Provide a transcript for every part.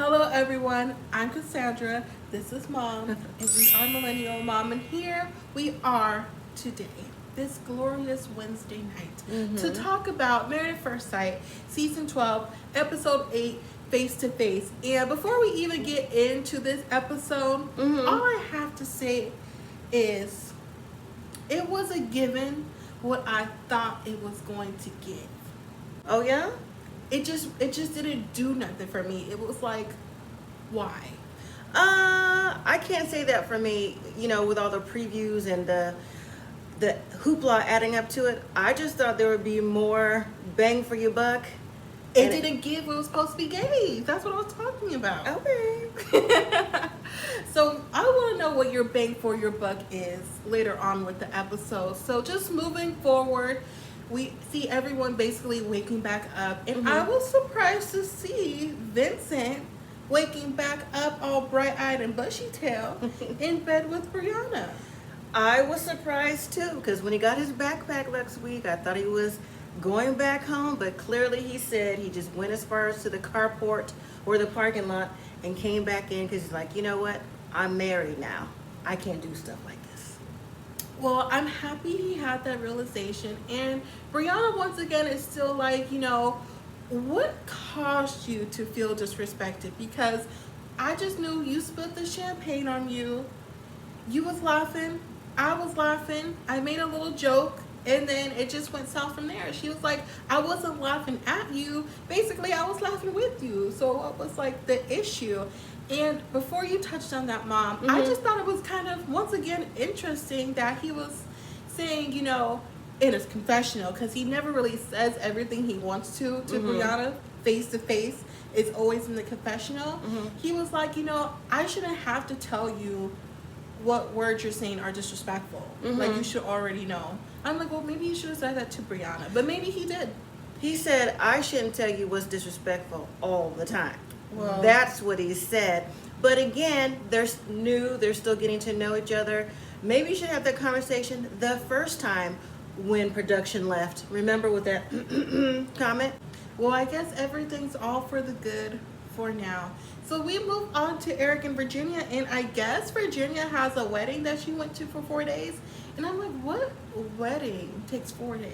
Hello everyone, I'm Cassandra, this is Mom, and we are Millennial and Mom, and here we are today, this glorious Wednesday night, to talk about Married at First Sight, Season 12, Episode 8, Face to Face. And before we even get into this episode, all I have to say is, it was a given what I thought it was going to give. Oh yeah? It just didn't do nothing for me. It was like, why? I can't say that for me, with all the previews and the hoopla adding up to it. I just thought there would be more bang for your buck. It didn't give what it was supposed to be gave. That's what I was talking about. Okay. So I want to know what your bang for your buck is later on with the episode. So just moving forward, we see everyone basically waking back up. And I was surprised to see Vincent waking back up all bright-eyed and bushy-tailed in bed with Brianna. I was surprised too, because when he got his backpack last week, I thought he was going back home, but clearly he said he just went as far as to the carport or the parking lot and came back in because he's like, you know what? I'm married now. I can't do stuff like this. Well, I'm happy he had that realization. And Brianna, once again, is still like, what caused you to feel disrespected? Because I just knew you spilled the champagne on you. You was laughing. I was laughing. I made a little joke. And then it just went south from there. She was like, I wasn't laughing at you. Basically, I was laughing with you. So what was like the issue? And before you touched on that, Mom, I just thought it was kind of, once again, interesting that he was saying, in his confessional, because he never really says everything he wants to Brianna face to face. It's always in the confessional. He was like, I shouldn't have to tell you what words you're saying are disrespectful. Like, you should already know. I'm like, well, maybe you should have said that to Brianna. But maybe he did. He said, I shouldn't tell you what's disrespectful all the time. Well, that's what he said. But again, they're new. They're still getting to know each other. Maybe you should have that conversation the first time when production left. Remember with that comment? Well, I guess everything's all for the good for now. So we move on to Eric and Virginia, and I guess Virginia has a wedding that she went to for 4 days. And I'm like, what wedding takes 4 days?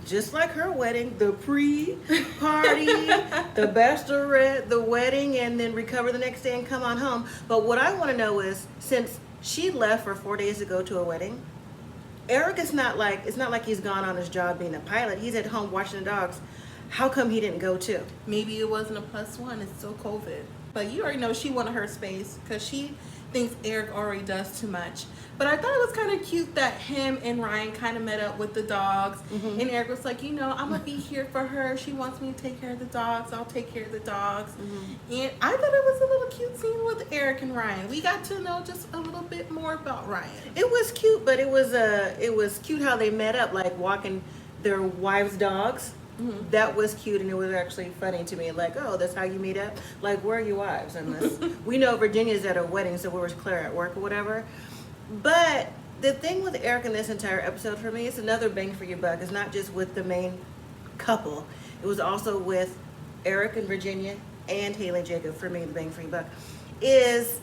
Just like her wedding, the pre-party, the bachelorette, the wedding, and then recover the next day and come on home. But what I want to know is, since she left for 4 days to go to a wedding, Eric is not like, it's not like he's gone on his job being a pilot. He's at home watching the dogs. How come he didn't go too? Maybe it wasn't a +1. It's still COVID. But you already know she wanted her space because she thinks Eric already does too much. But I thought it was kind of cute that him and Ryan kind of met up with the dogs. And Eric was like, I'm going to be here for her. She wants me to take care of the dogs. I'll take care of the dogs. And I thought it was a little cute scene with Eric and Ryan. We got to know just a little bit more about Ryan. It was cute, but it was cute how they met up, like walking their wives' dogs. That was cute, and it was actually funny to me. Like, oh, that's how you meet up? Like, where are your wives? Unless we know Virginia's at a wedding, so where was Claire at work or whatever. But the thing with Eric in this entire episode for me, it's another bang for your buck. It's not just with the main couple. It was also with Eric and Virginia and Haley and Jacob. For me, the bang for your buck is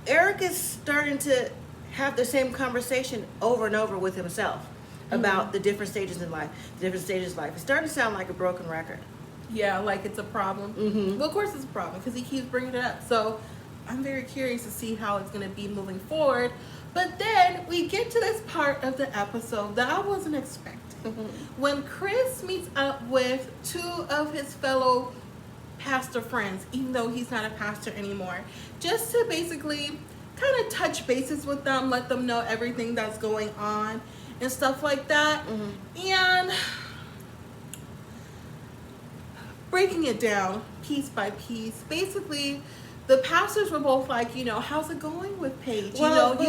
Eric is starting to have the same conversation over and over with himself about the different stages in life. It's starting to sound like a broken record. Yeah, like it's a problem. Well, of course it's a problem because he keeps bringing it up. So I'm very curious to see how it's going to be moving forward. But then we get to this part of the episode that I wasn't expecting. When Chris meets up with 2 of his fellow pastor friends, even though he's not a pastor anymore, just to basically kind of touch bases with them, let them know everything that's going on and stuff like that. And breaking it down piece by piece, basically the pastors were both like, how's it going with Paige? Well,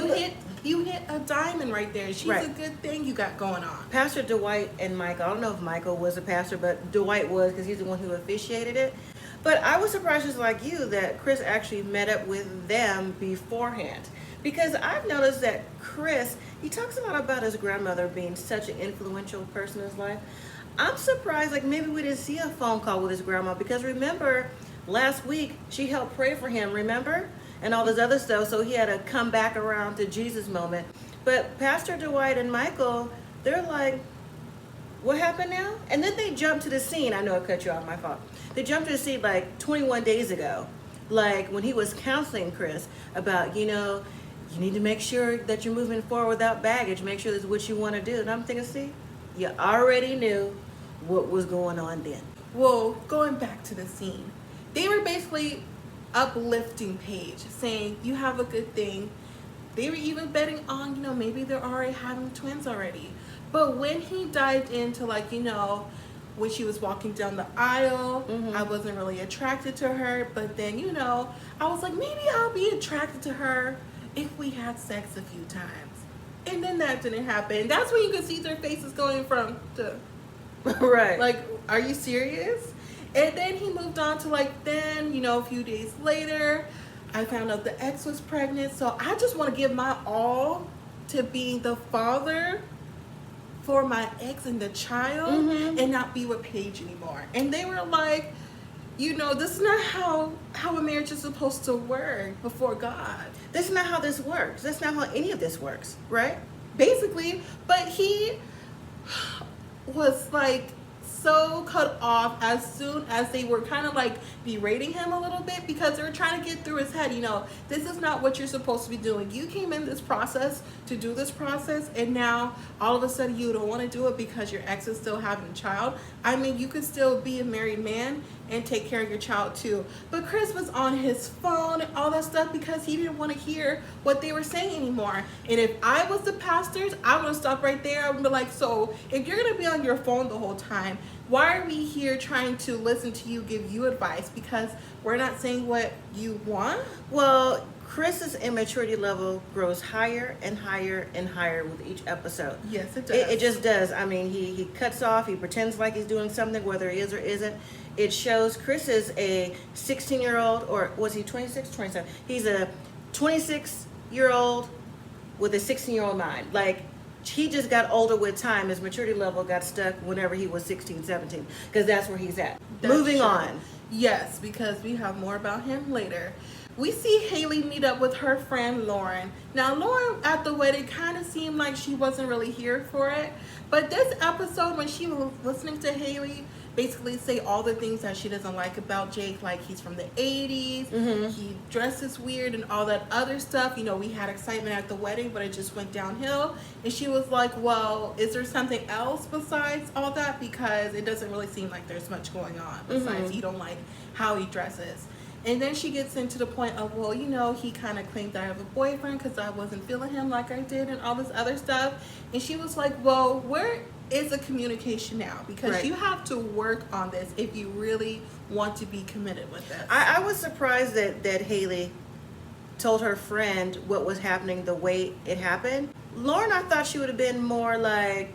you hit a diamond right there. She's a good thing you got going on. Pastor Dwight and Michael, I don't know if Michael was a pastor, but Dwight was, because he's the one who officiated it. But I was surprised, just like you, that Chris actually met up with them beforehand. Because I've noticed that Chris, he talks a lot about his grandmother being such an influential person in his life. I'm surprised, like maybe we didn't see a phone call with his grandma, because remember last week she helped pray for him, remember? And all this other stuff, so he had to come back around to Jesus moment. But Pastor Dwight and Michael, they're like, what happened now? And then they jump to the scene. I know I cut you off, my fault. They jumped to the scene like 21 days ago, like when he was counseling Chris about, you need to make sure that you're moving forward without baggage. Make sure this is what you want to do. And I'm thinking, see, you already knew what was going on then. Well, going back to the scene, they were basically uplifting Paige, saying, you have a good thing. They were even betting on, maybe they're already having twins already. But when he dived into, like, when she was walking down the aisle, I wasn't really attracted to her. But then, I was like, maybe I'll be attracted to her if we had sex a few times. And then that didn't happen. That's when you could see their faces going from to, right. like, are you serious? And then he moved on to, like, then, a few days later, I found out the ex was pregnant. So I just want to give my all to being the father for my ex and the child and not be with Paige anymore. And they were like, this is not how a marriage is supposed to work before God. This is not how this works. That's not how any of this works, right? Basically, but he was like so cut off as soon as they were kind of like berating him a little bit, because they were trying to get through his head, this is not what you're supposed to be doing. You came in this process to do this process, and now all of a sudden you don't want to do it because your ex is still having a child. I mean, you could still be a married man and take care of your child too. But Chris was on his phone and all that stuff because he didn't want to hear what they were saying anymore. And if I was the pastors, I would have stopped right there. I would be like, so if you're going to be on your phone the whole time, why are we here trying to listen to you give you advice? Because we're not saying what you want? Well, Chris's immaturity level grows higher and higher and higher with each episode. Yes, it does. It just does. I mean, he cuts off, he pretends like he's doing something, whether he is or isn't. It shows Chris is a 16-year-old, or was he 26, 27? He's a 26-year-old with a 16-year-old mind. Like, he just got older with time. His maturity level got stuck whenever he was 16, 17, because that's where he's at. Moving on. Yes, because we have more about him later. We see Haley meet up with her friend Lauren. Now, Lauren at the wedding kind of seemed like she wasn't really here for it. But this episode, when she was listening to Haley basically say all the things that she doesn't like about Jake, like he's from the 80s, he dresses weird and all that other stuff. We had excitement at the wedding, but it just went downhill. And she was like, well, is there something else besides all that? Because it doesn't really seem like there's much going on besides you don't like how he dresses. And then she gets into the point of, well, he kind of claimed that I have a boyfriend because I wasn't feeling him like I did and all this other stuff. And she was like, well, where is the communication now? Because you have to work on this if you really want to be committed with this. I was surprised that Haley told her friend what was happening the way it happened. Lauren, I thought she would have been more like,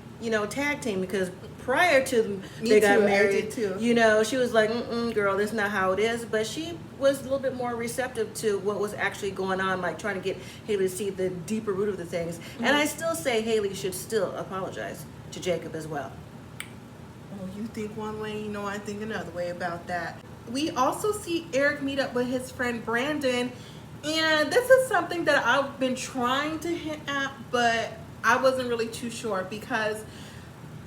tag team, because prior to they got married, she was like, girl, that's not how it is. But she was a little bit more receptive to what was actually going on, like trying to get Haley to see the deeper root of the things. And I still say Haley should still apologize to Jacob as well. Oh, you think one way, I think another way about that. We also see Eric meet up with his friend Brandon, and this is something that I've been trying to hint at, but I wasn't really too sure, because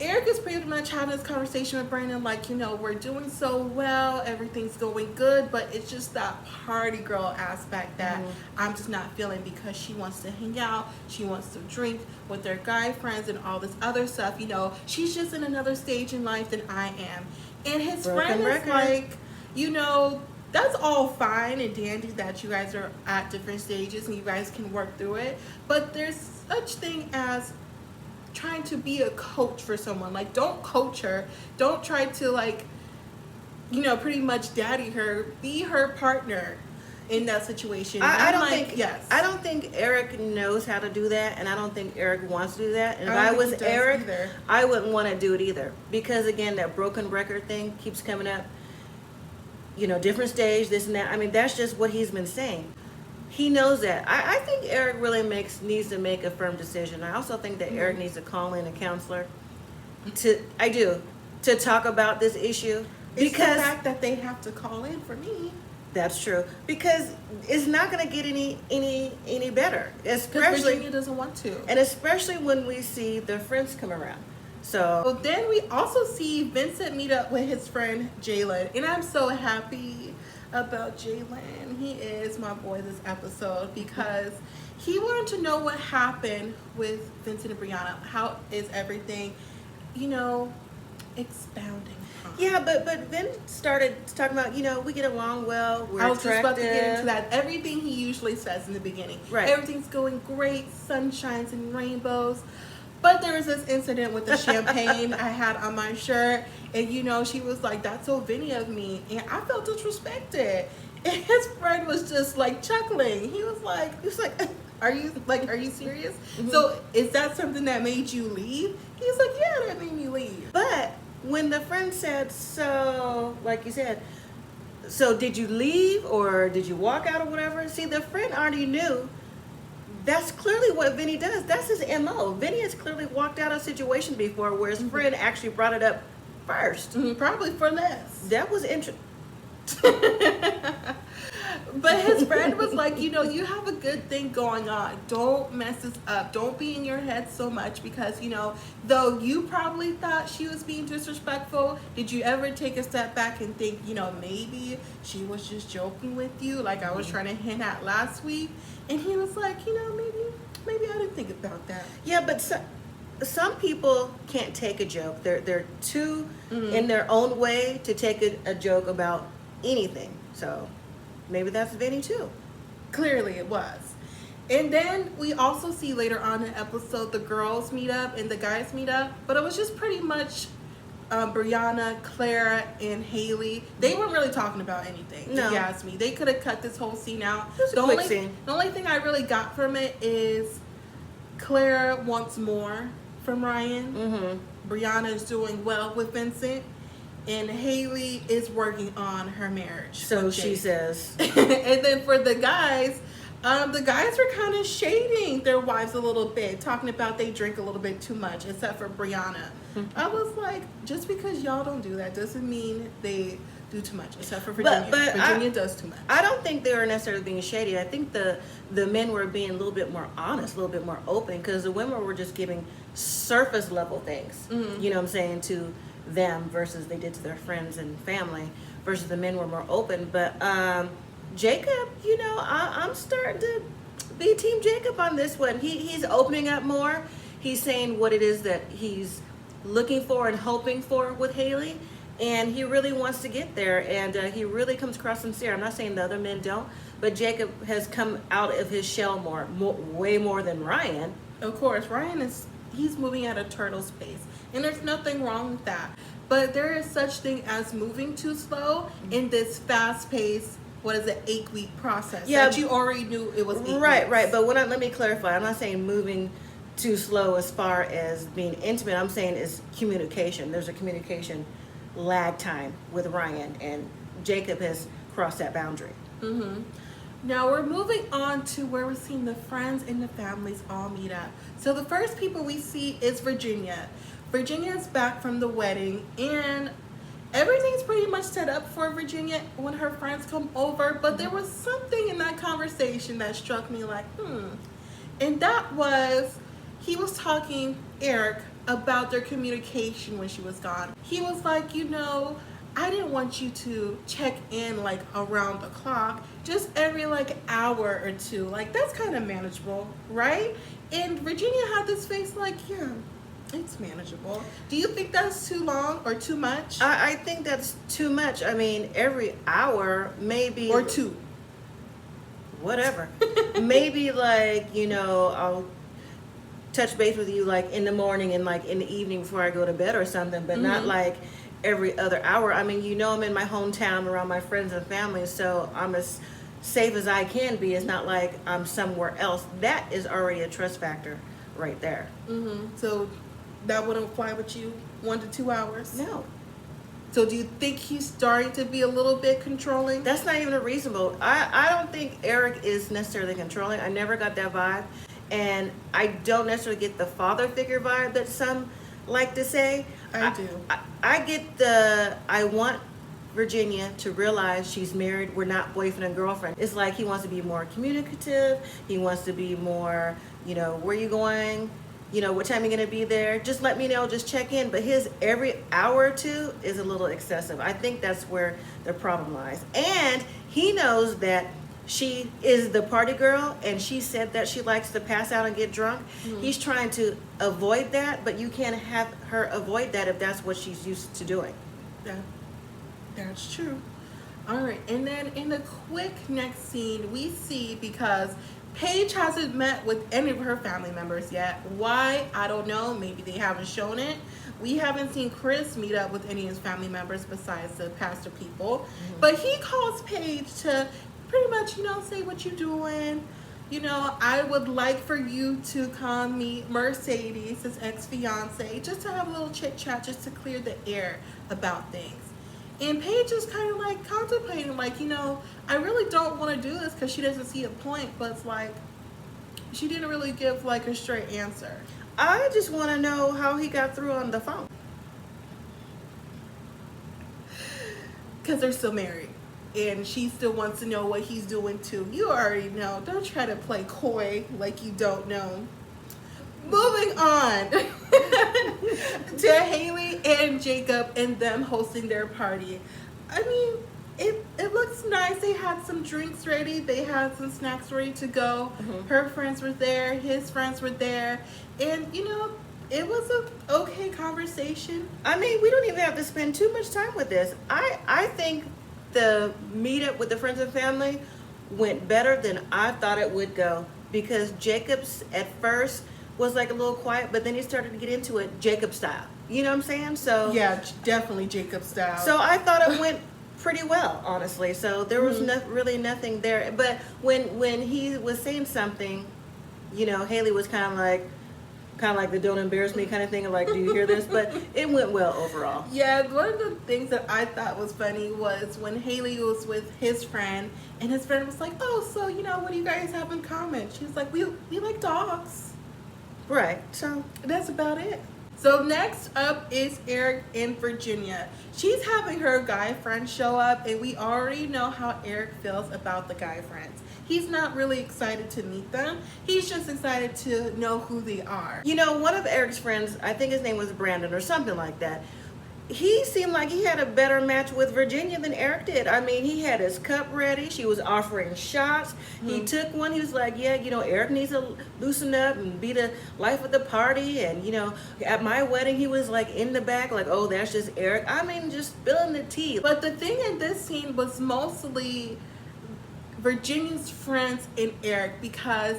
Eric is pretty much having this conversation with Brandon like, we're doing so well, everything's going good, but it's just that party girl aspect that I'm just not feeling, because she wants to hang out, she wants to drink with their guy friends and all this other stuff. She's just in another stage in life than I am. And his friend is like, that's all fine and dandy that you guys are at different stages and you guys can work through it, but there's such thing as trying to be a coach for someone. Like, don't coach her, don't try to pretty much daddy her, be her partner in that situation. I don't think Eric knows how to do that, and I don't think Eric wants to do that. And if I was Eric, I wouldn't want to do it either, because again, that broken record thing keeps coming up. Different stage, this and that. I mean, that's just what he's been saying. He knows that. I think Eric really needs to make a firm decision. I also think that Eric needs to call in a counselor to talk about this issue. It's Because the fact that they have to call in for me. that's true. Because it's not going to get any better, Because especially Virginia doesn't want to. and especially when we see their friends come around. So Well, then we also see Vincent meet up with his friend Jalen, and I'm so happy about Jalen. He is my boy this episode because he wanted to know what happened with Vincent and Brianna. How is everything, you know, expounding upon. yeah, but Vin started talking about, we get along well. We're I was just about to get attractive. into that. Everything he usually says in the beginning. Right. Everything's going great, sunshines and rainbows. But there was this incident with the champagne I had on my shirt, and she was like, "That's so Vinny of me," and I felt disrespected. And his friend was just like chuckling. He was like, "Are you serious?" Mm-hmm. So is that something that made you leave? He's like, "Yeah, that made me leave." But when the friend said, so, like you said, so did you leave or did you walk out or whatever? See, the friend already knew. That's clearly what Vinny does. That's his MO. Vinny has clearly walked out of a situation before where his friend actually brought it up first. Probably for less. That was interesting. But his friend was like, you have a good thing going on. Don't mess this up. Don't be in your head so much because, though you probably thought she was being disrespectful, did you ever take a step back and think, maybe she was just joking with you like I was trying to hint at last week? And he was like, maybe I didn't think about that. Yeah, but some people can't take a joke. They're too in their own way to take a joke about anything. So maybe that's Vinny too. Clearly it was. And then we also see later on in the episode the girls meet up and the guys meet up, but it was just pretty much Brianna, Clara, and Haley. They weren't really talking about anything. No. If you ask me, they could have cut this whole scene out. It was a quick scene. The only thing I really got from it is Clara wants more from Ryan. Mm-hmm. Brianna is doing well with Vincent, and Haley is working on her marriage. So with she Jake. says. And then for the guys were kind of shading their wives a little bit, talking about they drink a little bit too much, except for Brianna. I was like, just because y'all don't do that doesn't mean they do too much, except for Virginia. But Virginia does too much. I don't think they were necessarily being shady. I think the men were being a little bit more honest, a little bit more open, because the women were just giving surface level things, you know what I'm saying, to them versus they did to their friends and family, versus the men were more open. But Jacob, I'm starting to be Team Jacob on this one. He's opening up more. He's saying what it is that he's looking for and hoping for with Haley. And he really wants to get there, and he really comes across sincere. I'm not saying the other men don't, but Jacob has come out of his shell way more than Ryan. Of course, he's moving at a turtle's pace, and there's nothing wrong with that. But there is such thing as moving too slow in this fast-paced, 8-week process that you already knew it was 8 Right, weeks. right. But let me clarify. I'm not saying moving too slow as far as being intimate. I'm saying it's communication. There's a communication lag time with Ryan, and Jacob has crossed that boundary. Now we're moving on to where we're seeing the friends and the families all meet up. So the first people we see is Virginia. Virginia is back from the wedding, and everything's pretty much set up for Virginia when her friends come over, but there was something in that conversation that struck me like, and that was, he was talking, Eric, about their communication when she was gone. He was like, I didn't want you to check in around the clock, just every hour or two. That's kind of manageable, right? And Virginia had this face yeah, it's manageable. Do you think that's too long or too much? I think that's too much. I mean, every hour, maybe. Or two. Whatever. Maybe I'll touch base with you in the morning and in the evening before I go to bed or something, but not every other hour. I mean, I'm in my hometown around my friends and family, so I'm as safe as I can be. It's not like I'm somewhere else. That is already a trust factor right there. So that wouldn't fly with you 1 to 2 hours? No. So do you think he's starting to be a little bit controlling? That's not even a reasonable. I don't think Eric is necessarily controlling. I never got that vibe. And I don't necessarily get the father figure vibe that some like to say. I do. I get I want Virginia to realize she's married. We're not boyfriend and girlfriend. It's like he wants to be more communicative. He wants to be more, where you going? What time you gonna be there? Just let me know, just check in. But his every hour or two is a little excessive. I think that's where the problem lies. And he knows that she is the party girl, and she said that she likes to pass out and get drunk. He's trying to avoid that, but you can't have her avoid that if that's what she's used to doing. That's true. All right, and then in the quick next scene, we see, because Paige hasn't met with any of her family members yet. Why? I don't know. Maybe they haven't shown it. We haven't seen Chris meet up with any of his family members besides the pastor people. But he calls Paige to pretty much, say what you're doing. I would like for you to come meet Mercedes, his ex-fiancé, just to have a little chit-chat, just to clear the air about things. And Paige is kind of like contemplating, like, I really don't want to do this because she doesn't see a point, but it's like, she didn't really give like a straight answer. I just want to know how he got through on the phone. Because they're still married. And she still wants to know what he's doing too. You already know. Don't try to play coy like you don't know. Moving on to Haley and Jacob and them hosting their party. I mean, it looks nice. They had some drinks ready. They had some snacks ready to go. Her friends were there. His friends were there. And, it was an okay conversation. I mean, we don't even have to spend too much time with this. I think the meetup with the friends and family went better than I thought it would go, because Jacob's at first was like a little quiet, but then he started to get into it Jacob style. You know what I'm saying? So yeah, definitely Jacob style. So I thought it went pretty well, honestly. So there was really nothing there. But when he was saying something, Haley was kind of like the don't embarrass me kind of thing, like, do you hear this? But it went well overall. Yeah, one of the things that I thought was funny was when Haley was with his friend, and his friend was like, oh, so, what do you guys have in common? She was like, we like dogs. Right, so that's about it. So next up is Eric and Virginia. She's having her guy friend show up, and we already know how Eric feels about the guy friends. He's not really excited to meet them. He's just excited to know who they are. One of Eric's friends, I think his name was Brandon or something like that, he seemed like he had a better match with Virginia than Eric did. I mean, he had his cup ready. She was offering shots. He took one. He was like, yeah, Eric needs to loosen up and be the life of the party. And, at my wedding, he was like in the back, like, oh, that's just Eric. I mean, just spilling the tea. But the thing in this scene was mostly Virginia's friends and Eric, because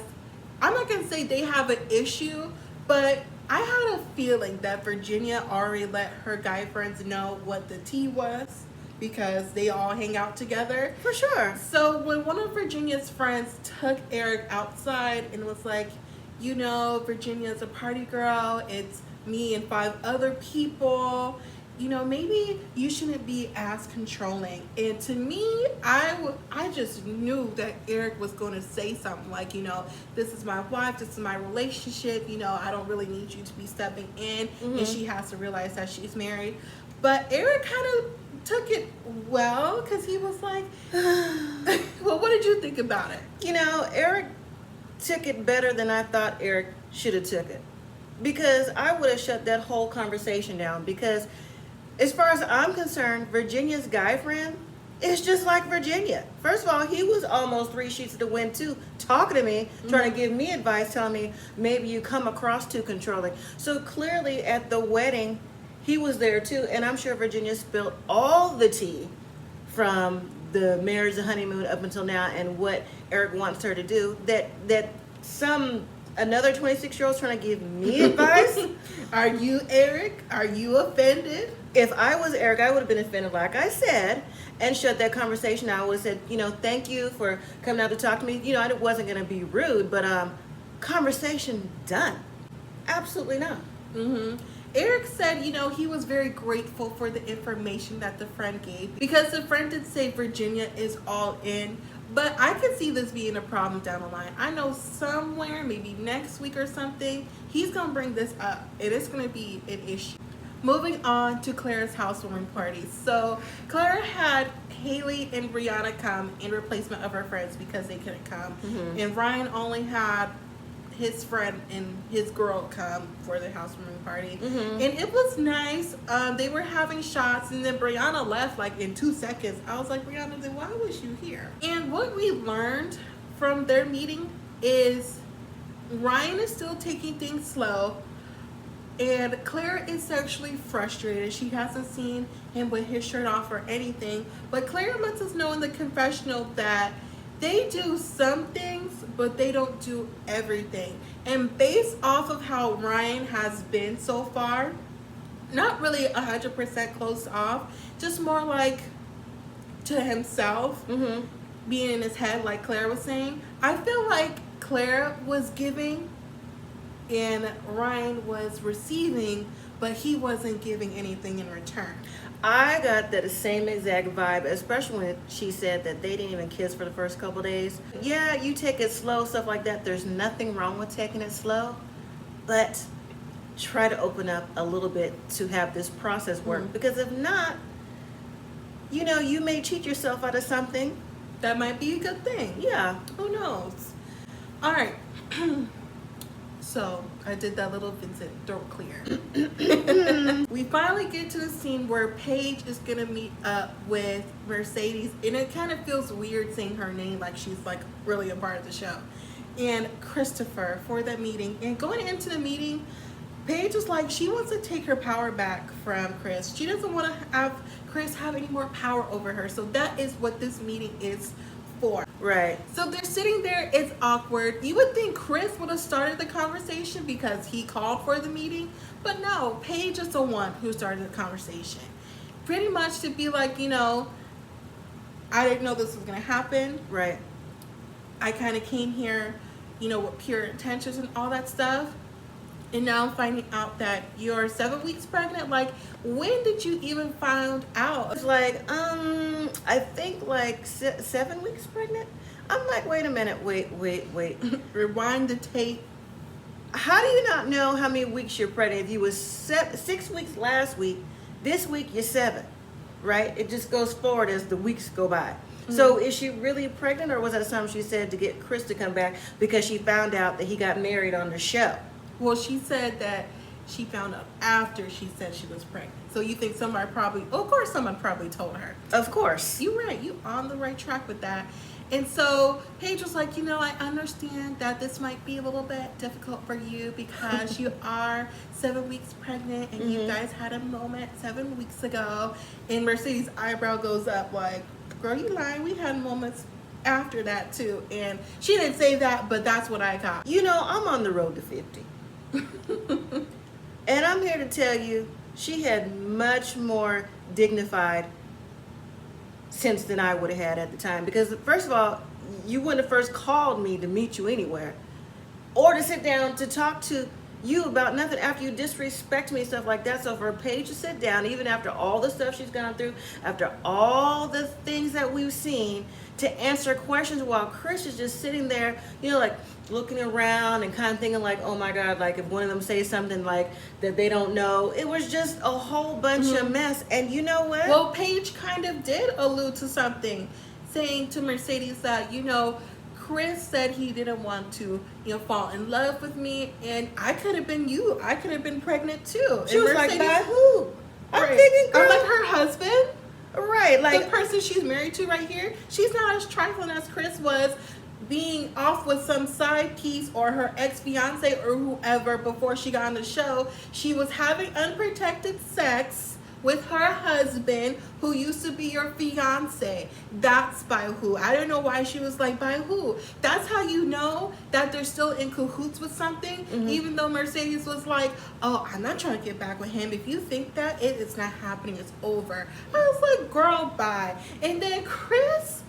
I'm not going to say they have an issue, but I had a feeling that Virginia already let her guy friends know what the tea was, because they all hang out together. For sure. So when one of Virginia's friends took Eric outside and was like, Virginia's a party girl, it's me and 5 other people, maybe you shouldn't be as controlling. And to me, I just knew that Eric was going to say something like, this is my wife, this is my relationship, I don't really need you to be stepping in, and she has to realize that she's married. But Eric kind of took it well, because he was like, well, what did you think about it? Eric took it better than I thought Eric should have took it, because I would have shut that whole conversation down. Because as far as I'm concerned, Virginia's guy friend is just like Virginia. First of all, he was almost 3 sheets to the wind too, talking to me, trying to give me advice, telling me maybe you come across too controlling. So clearly at the wedding, he was there too, and I'm sure Virginia spilled all the tea from the marriage, the honeymoon up until now, and what Eric wants her to do. That another 26-year-old trying to give me advice. Are you Eric? Are you offended? If I was Eric, I would have been offended, like I said, and shut that conversation. I would have said, thank you for coming out to talk to me. I wasn't going to be rude, but conversation done. Absolutely not. Eric said, he was very grateful for the information that the friend gave, because the friend did say Virginia is all in. But I could see this being a problem down the line. I know somewhere, maybe next week or something, he's going to bring this up, and it's going to be an issue. moving on to Claire's housewarming party. So Claire had Haley and Brianna come in replacement of her friends because they couldn't come. And Ryan only had his friend and his girl come for the housewarming party. And it was nice. They were having shots, and then Brianna left like in 2 seconds. I was like, Brianna, then why was you here? And what we learned from their meeting is Ryan is still taking things slow, and Claire is sexually frustrated. She hasn't seen him with his shirt off or anything, but Claire lets us know in the confessional that they do some things, but they don't do everything. And based off of how Ryan has been so far, not really 100% closed off, just more like to himself, being in his head, like Claire was saying. I feel like Claire was giving and Ryan was receiving, but he wasn't giving anything in return. I got that same exact vibe, especially when she said that they didn't even kiss for the first couple days. Yeah, you take it slow, stuff like that. There's nothing wrong with taking it slow, but try to open up a little bit to have this process work. Because if not, you know, you may cheat yourself out of something. That might be a good thing. Yeah. Who knows? All right. So I did that little Vincent throat clear. We finally get to the scene where Paige is gonna meet up with Mercedes, and it kind of feels weird saying her name like she's like really a part of the show, and Christopher for that meeting. And going into the meeting, Paige is like, she wants to take her power back from Chris. She doesn't want to have Chris have any more power over her. So that is what this meeting is for. Right. So they're sitting there, it's awkward. You would think Chris would have started the conversation because he called for the meeting, but no, Paige is the one who started the conversation. Pretty much to be like, you know, I didn't know this was gonna happen. Right. I kind of came here, you know, with pure intentions and all that stuff. And now I'm finding out that you're 7 weeks pregnant. Like, when did you even find out? It's like, I think like 7 weeks pregnant. I'm like, wait a minute, wait. Rewind the tape. How do you not know how many weeks you're pregnant? If you was 6 weeks last week, this week you're 7, right? It just goes forward as the weeks go by. So is she really pregnant, or was that something she said to get Chris to come back because she found out that he got married on the show? Well, she said that she found out after she said she was pregnant. So you think somebody probably, of course someone probably told her. Of course. You're right. You on the right track with that. And so Paige was like, you know, I understand that this might be a little bit difficult for you because you are 7 weeks pregnant and you guys had a moment 7 weeks ago. And Mercedes' eyebrow goes up like, girl, you lying. We had moments after that too. And she didn't say that, but that's what I got. You know, I'm on the road to 50. And I'm here to tell you, she had much more dignified sense than I would have had at the time. Because first of all, you wouldn't have first called me to meet you anywhere, or to sit down to talk to you about nothing after you disrespect me, stuff like that. So for Paige to sit down, even after all the stuff she's gone through, after all the things that we've seen, to answer questions while Chris is just sitting there, you know, like looking around and kind of thinking like, oh my God, like if one of them says something like that they don't know. It was just a whole bunch of mess. And you know what? Well, Paige kind of did allude to something, saying to Mercedes that, you know, Chris said he didn't want to, you know, fall in love with me, and I could have been you. I could have been pregnant too. She and was Mercedes, like, by who? I'm thinking, girl. I'm like, her husband? Right, like the person she's married to right here. She's not as trifling as Chris was, being off with some side piece or her ex-fiancé or whoever before she got on the show. She was having unprotected sex with her husband who used to be your fiance. That's by who. I don't know why she was like, by who. That's how you know that they're still in cahoots with something, even though Mercedes was like, oh, I'm not trying to get back with him. If you think that, it's not happening. It's over. I was like, girl, bye. And then Chris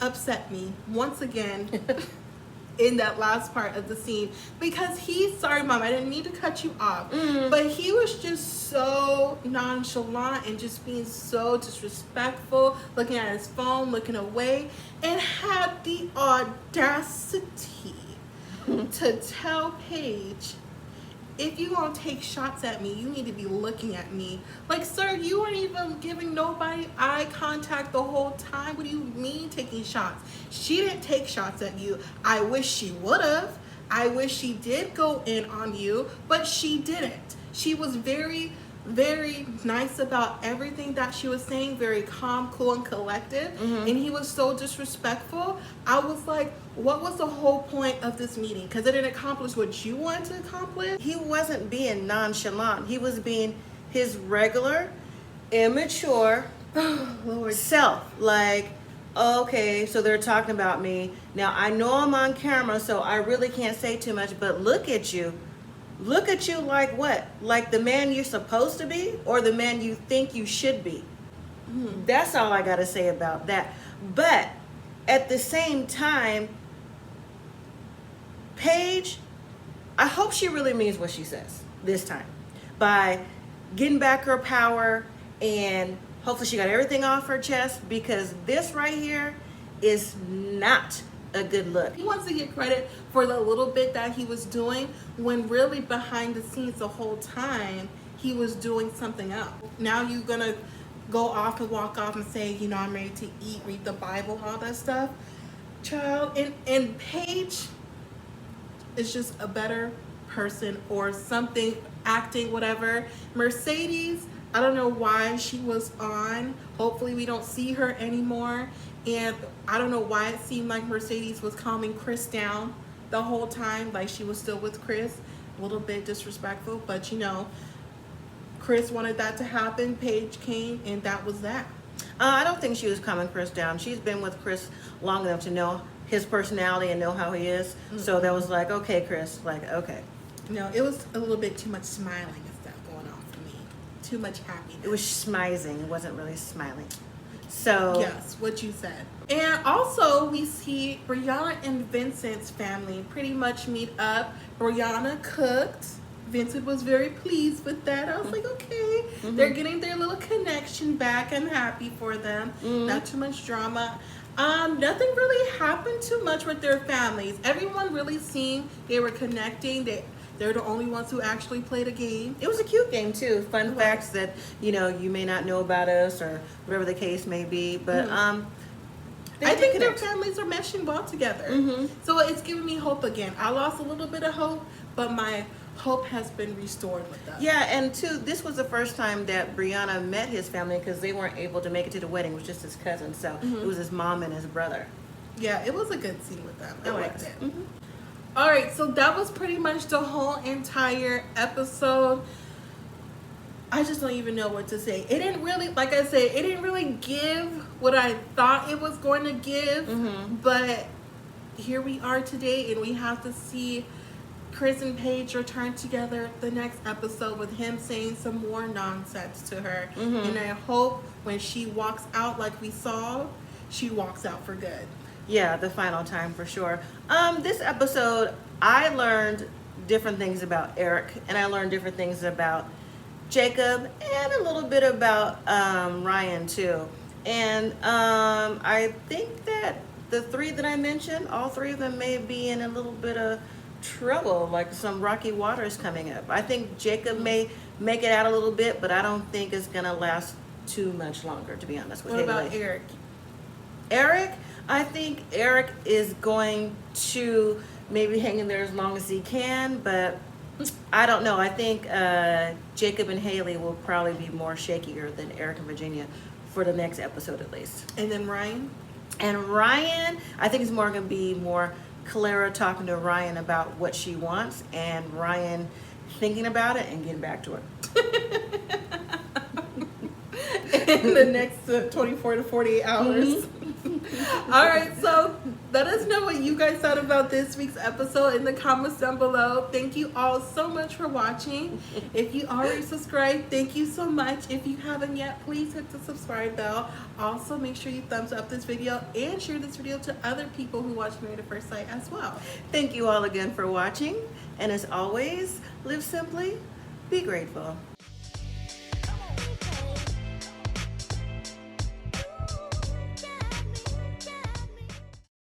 upset me once again in that last part of the scene because sorry mom, I didn't mean to cut you off, but he was just so nonchalant and just being so disrespectful, looking at his phone, looking away, and had the audacity to tell Paige, if you gonna take shots at me, you need to be looking at me. Like, sir, you weren't even giving nobody eye contact the whole time. What do you mean taking shots? She didn't take shots at you. I wish she would have. I wish she did go in on you, but she didn't. She was very, very nice about everything that she was saying, very calm, cool, and collected. And he was so disrespectful. I was like, what was the whole point of this meeting? Because it didn't accomplish what you wanted to accomplish. He wasn't being nonchalant. He was being his regular, immature Lord. self. Like, okay, so they're talking about me. Now, I know I'm on camera, so I really can't say too much, but look at you. Look at you like what? Like the man you're supposed to be or the man you think you should be? That's all I got to say about that. But at the same time, Paige, I hope she really means what she says this time by getting back her power, and hopefully she got everything off her chest, because this right here is not a good look. He wants to get credit for the little bit that he was doing, when really behind the scenes the whole time he was doing something else. Now you're gonna go off and walk off and say, you know, I'm ready to eat, read the Bible, all that stuff. Child, and Paige is just a better person or something, acting, whatever. Mercedes, I don't know why she was on. Hopefully we don't see her anymore. And I don't know why it seemed like Mercedes was calming Chris down the whole time, like she was still with Chris. A little bit disrespectful, but you know, Chris wanted that to happen. Paige came, and that was that. I don't think she was calming Chris down. She's been with Chris long enough to know his personality and know how he is. So that was like, okay, Chris, like, okay. No, it was a little bit too much smiling and stuff going on for me. Too much happiness. It was schmizing. It wasn't really smiling. So yes, what you said. And also we see Brianna and Vincent's family pretty much meet up. Brianna cooked. Vincent was very pleased with that. I was like, okay, they're getting their little connection back. I'm happy for them. Not too much drama. Nothing really happened too much with their families. Everyone really seemed they were connecting. They're the only ones who actually played a game. it was a cute game too. Fun facts that, you know, you may not know about us or whatever the case may be. But I think their families are meshing well together. So it's giving me hope again. I lost a little bit of hope, but my hope has been restored with them. Yeah, and too, this was the first time that Brianna met his family, because they weren't able to make it to the wedding. It was just his cousin, so it was his mom and his brother. Yeah, it was a good scene with them. I It liked was. it. All right, so that was pretty much the whole entire episode. I just don't even know what to say. It didn't really, like I said, it didn't really give what I thought it was going to give. But here we are today, and we have to see Chris and Paige return together the next episode with him saying some more nonsense to her. And I hope when she walks out like we saw, she walks out for good. Yeah, the final time for sure. This episode, I learned different things about Eric, and I learned different things about Jacob, and a little bit about Ryan too. And I think that the three that I mentioned, all three of them may be in a little bit of trouble, like some rocky waters coming up. I think Jacob may make it out a little bit, but I don't think it's gonna last too much longer, to be honest with you. What about Eric? Eric, I think Eric is going to maybe hang in there as long as he can, but I don't know. I think Jacob and Haley will probably be more shakier than Eric and Virginia for the next episode at least. And then Ryan? And Ryan, I think it's more going to be more Clara talking to Ryan about what she wants, and Ryan thinking about it and getting back to her. In the next 24 to 48 hours. All right, so let us know what you guys thought about this week's episode in the comments down below. Thank you all so much for watching. If you already subscribed, thank you so much. If you haven't yet, please hit the subscribe bell. Also, make sure you thumbs up this video and share this video to other people who watch Married at First Sight as well. Thank you all again for watching, and as always, live simply, be grateful.